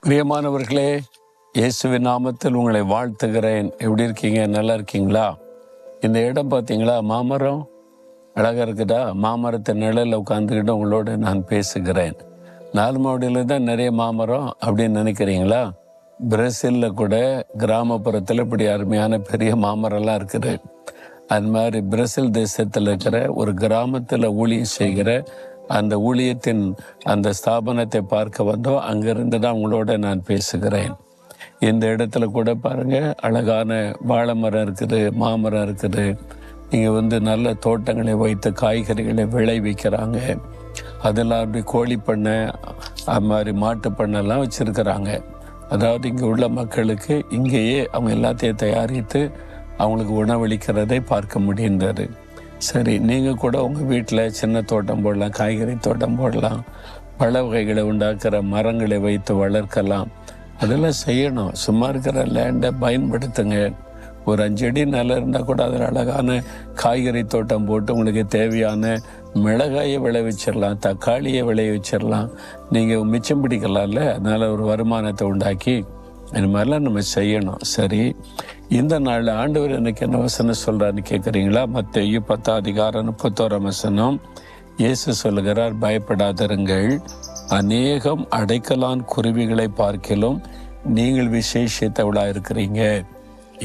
பிரியமானவர்களே, இயேசுவின் நாமத்தில் உங்களை வாழ்த்துகிறேன். எப்படி இருக்கீங்க? நல்லா இருக்கீங்களா? இந்த இடம் பார்த்தீங்களா? மாமரம் அழகாக இருக்குதா? மாமரத்தை நிழலில் உட்காந்துக்கிட்டு உங்களோட நான் பேசுகிறேன். 4 மாடியில் தான் நிறைய மாமரம் அப்படின்னு நினைக்கிறீங்களா? பிரேசிலில் கூட கிராமப்புறத்தில் இப்படி அருமையான பெரிய மாமரம்லாம் இருக்குது. அது மாதிரி பிரேசில் தேசத்தில் இருக்கிற ஒரு கிராமத்தில் ஊழியம் செய்கிற அந்த ஊழியத்தின் அந்த ஸ்தாபனத்தை பார்க்க வந்தோம். அங்கிருந்து தான் உங்களோட நான் பேசுகிறேன். இந்த இடத்துல கூட பாருங்கள், அழகான வாழை மரம் இருக்குது, மாமரம் இருக்குது. இங்கே நல்ல தோட்டங்களை வைத்து காய்கறிகளை விளைவிக்கிறாங்க. அதெல்லாம் அப்படி கோழி பண்ணை, அது மாதிரி மாட்டு பண்ணெல்லாம் வச்சுருக்கிறாங்க. அதாவது இங்கே உள்ள மக்களுக்கு இங்கேயே அவங்க எல்லாத்தையும் தயாரித்து அவங்களுக்கு உணவளிக்கிறதை பார்க்க முடிந்தது. சரி, நீங்கள் கூட உங்கள் வீட்டில் சின்ன தோட்டம் போடலாம், காய்கறி தோட்டம் போடலாம், பழ வகைகளை உண்டாக்குற மரங்களை வைத்து வளர்க்கலாம். அதெல்லாம் செய்யணும். சும்மா இருக்கிற லேண்டை பயன்படுத்துங்க. ஒரு 5 அடி நிலம் இருந்தால் கூட அதில் அழகான காய்கறி தோட்டம் போட்டு உங்களுக்கு தேவையான மிளகாயை விளைவிச்சிடலாம், தக்காளியை விளைவிச்சிடலாம். நீங்கள் மிச்சம் பிடிக்கலாம்ல. அதனால் ஒரு வருமானத்தை உண்டாக்கி இது மாதிரிலாம் நம்ம செய்யணும். சரி, இந்த நாளில் ஆண்டவர் எனக்கு என்ன வசனம் சொல்கிறான்னு கேட்குறீங்களா? மத்தேயு 10:31 இயேசு சொல்லுகிறார், பயப்படாதிருங்கள், அநேகம் அடைக்கலான் குருவிகளை பார்க்கிலும் நீங்கள் விசேஷித்தவளாக இருக்கிறீங்க.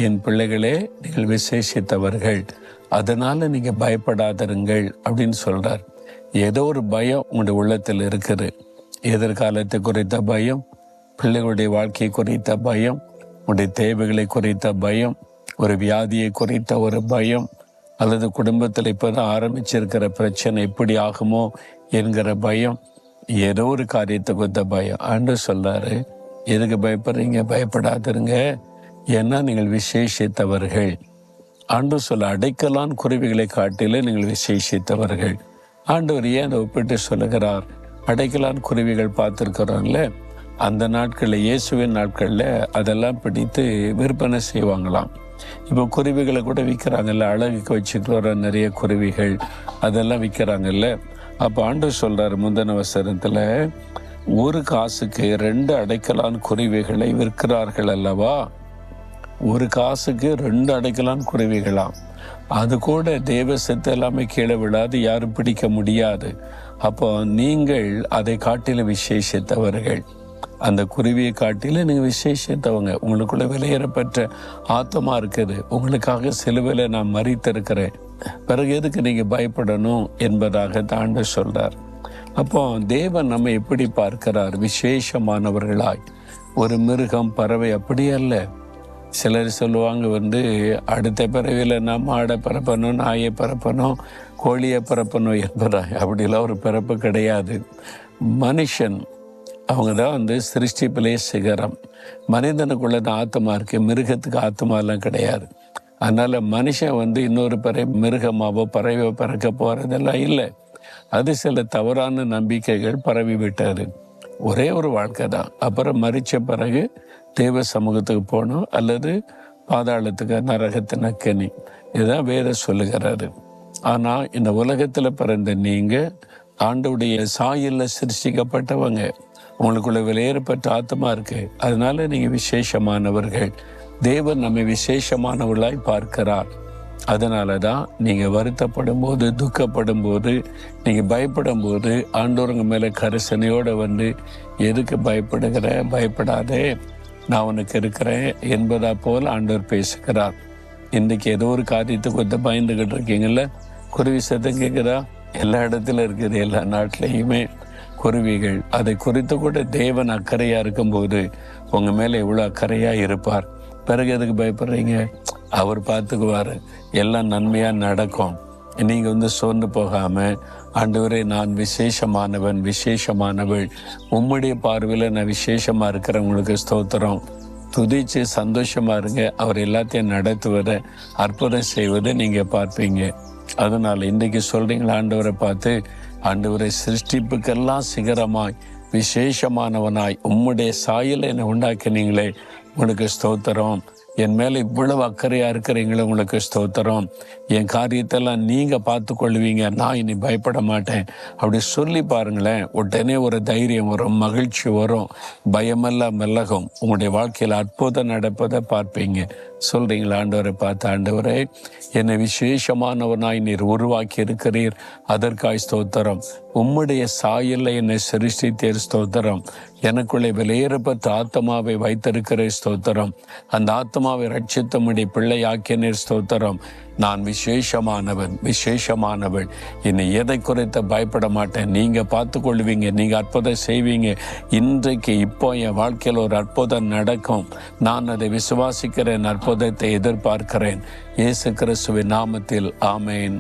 என் பிள்ளைகளே, நீங்கள் விசேஷித்தவர்கள், அதனால் நீங்கள் பயப்படாதிருங்கள் அப்படின்னு சொல்கிறார். ஏதோ ஒரு பயம் உங்களுடைய உள்ளத்தில் இருக்குது. எதிர்காலத்தை குறித்த பயம், பிள்ளைகளுடைய வாழ்க்கை குறித்த பயம், உடைய தேவைகளை குறித்த பயம், ஒரு வியாதியை குறித்த ஒரு பயம், அல்லது குடும்பத்தில் இப்போ தான் ஆரம்பிச்சிருக்கிற பிரச்சனை எப்படி ஆகுமோ என்கிற பயம், ஏதோ ஒரு காரியத்தை குறித்த பயம். ஆண்டவர் சொல்றாரு, எதுக்கு பயப்படுறீங்க? பயப்படாதிருங்க, ஏன்னா நீங்கள் விசேஷித்தவர்கள். ஆண்டவர் சொல்ல, அடைக்கலான் குருவிகளை காட்டிலே நீங்கள் விசேஷித்தவர்கள். ஆண்டவர் ஏன் அதை ஒப்பிட்டு சொல்லுகிறார்? அடைக்கலான் குருவிகள் பார்த்துருக்குறோம்ல, அந்த நாட்களில், இயேசுவின் நாட்களில் அதெல்லாம் பிடித்து விற்பனை செய்வாங்களாம். இப்போ குருவிகளை கூட விற்கிறாங்கல்ல, அழகுக்கு வச்சுட்டு வர நிறைய குருவிகள் அதெல்லாம் விற்கிறாங்கல்ல. அப்போ ஆண்டவர் சொல்கிறார் முந்தின வசனத்தில், 1 காசுக்கு 2 அடைக்கலான் குருவிகளை விற்கிறார்கள் அல்லவா? 1 காசுக்கு 2 அடைக்கலான் குருவிகளாம். அது கூட தேவசத்தை எல்லாமே கீழே விடாது, யாரும் பிடிக்க முடியாது. அப்போ நீங்கள் அதை காட்டில விசேஷித்தவர்கள். அந்த குருவியை காட்டில நீங்கள் விசேஷித்தவங்க. உங்களுக்குள்ள விலையேறப்பட்ட ஆத்மா இருக்குது. உங்களுக்காக சிலுவையில் நான் மரித்திருக்கிறேன். பிறகு எதுக்கு நீங்கள் பயப்படணும் என்பதாக ஆண்டவர் சொல்றார். அப்போ தேவன் நம்ம எப்படி பார்க்கிறார்? விசேஷமானவர்களாய். ஒரு மிருகம், பறவை அப்படி அல்ல. சிலர் சொல்லுவாங்க, அடுத்த பிறவியில் நான் மாடை பிறப்பணும், நாயை பிறப்பணும், கோழியை பிறப்பணும் என்பதாக. அப்படிலாம் ஒரு பிறப்பு கிடையாது. மனுஷன் அவங்க தான் சிருஷ்டிப்பிலே சிகரம். மனிதனுக்குள்ள தான் ஆத்மா இருக்கு, மிருகத்துக்கு ஆத்மாலாம் கிடையாது. அதனால மனுஷன் இன்னொரு மிருகமாவோ பறவையோ பிறக்க போறதெல்லாம் இல்லை. அது சில தவறான நம்பிக்கைகள் பரவி விட்டாரு. ஒரே ஒரு வாழ்க்கை தான். அப்புறம் மரிச்ச பிறகு தேவ சமூகத்துக்கு போகணும், அல்லது பாதாளத்துக்கு, நரகத்தின் அக்கினி. இதுதான் வேற சொல்லுகிறாரு. ஆனா இந்த உலகத்துல பிறந்த நீங்க ஆண்டவருடைய சாயல்ல சிருஷ்டிக்கப்பட்டவங்க. உங்களுக்குள்ள விலையேறப்பட்ட ஆத்மா இருக்கு. அதனால நீங்க விசேஷமானவர்கள். தேவன் நம்மை விசேஷமானவர்களாய் பார்க்கிறார். அதனால தான் நீங்கள் வருத்தப்படும் போது, துக்கப்படும் போது, நீங்கள் பயப்படும் போது ஆண்டவருங்க மேலே கரிசனையோடு எதுக்கு பயப்படுகிற? பயப்படாதே, நான் உனக்கு இருக்கிறேன் என்பதா போல் ஆண்டவர் பேசுகிறார். இன்றைக்கு ஏதோ ஒரு காரியத்துக்கு பயந்துக்கிட்டு இருக்கீங்கல்ல, குருவி சத்தம் கேட்குதா? எல்லா இடத்துல இருக்குது, எல்லா நாட்டிலையுமே குருவிகள். அதை குறித்து கூட தேவன் அக்கறையாக இருக்கும்போது உங்கள் மேலே எவ்வளோ அக்கறையாக இருப்பார். பிறகு எதுக்கு பயப்படுறீங்க? அவர் பார்த்துக்குவார், எல்லாம் நன்மையாக நடக்கும். நீங்கள் சோர்ந்து போகாமல், ஆண்டவரே நான் விசேஷமானவன், விசேஷமானவள், உம்முடைய பார்வையில் நான் விசேஷமாக இருக்கிறவங்களுக்கு ஸ்தோத்திரம், துதிச்சு சந்தோஷமாக இருங்க. அவர் எல்லாத்தையும் நடத்துவதை, அற்புதம் செய்வதை நீங்கள் பார்ப்பீங்க. அதனால் இன்றைக்கி சொல்கிறீங்களா ஆண்டவரை பார்த்து, ஆண்டவரை சிருஷ்டிப்புக்கெல்லாம் சிகரமாய் விசேஷமானவனாய் உம்முடைய சாயலை என்னை உண்டாக்கினீங்களே, உங்களுக்கு ஸ்தோத்திரம். என் மேலே இவ்வளவு அக்கறையாக இருக்கிறீங்களே, உங்களுக்கு ஸ்தோத்திரம். என் காரியத்தெல்லாம் நீங்கள் பார்த்து கொள்வீங்க, நான் இனி பயப்பட மாட்டேன் அப்படி சொல்லி பாருங்களேன். உடனே ஒரு தைரியம் வரும், மகிழ்ச்சி வரும், பயமெல்லாம் விலகும். உங்களுடைய வாழ்க்கையில் அற்புதம் நடப்பதை பார்ப்பீங்க. சொல்றீங்களா? ஆண்டவரை பார்த்து, ஆண்டவரே என்னை விசேஷமானவனாய் நீர் உருவாக்கி இருக்கிறீர், அதற்காய் ஸ்தோத்திரம். உம்முடைய சாயல்ல என்னை சிருஷ்டித்தீர், ஸ்தோத்திரம். எனக்குள்ளே வெளியேறப்பட்ட ஆத்மாவை வைத்திருக்கிற ஸ்தோத்திரம். அந்த ஆத்மாவை ரட்சித்தமுடைய பிள்ளையாக்கினீர், ஸ்தோத்திரம். நான் விசேஷமானவள். என்னை எதை குறித்து பயப்பட மாட்டேன். நீங்க பார்த்து கொள்வீங்க, நீங்க அற்புதம் செய்வீங்க. இன்றைக்கு இப்போ என் வாழ்க்கையில் ஒரு அற்புதம் நடக்கும். நான் அதை விசுவாசிக்கிறேன், அற்புதத்தை எதிர்பார்க்கிறேன். இயேசு கிறிஸ்துவின் நாமத்தில் ஆமென்.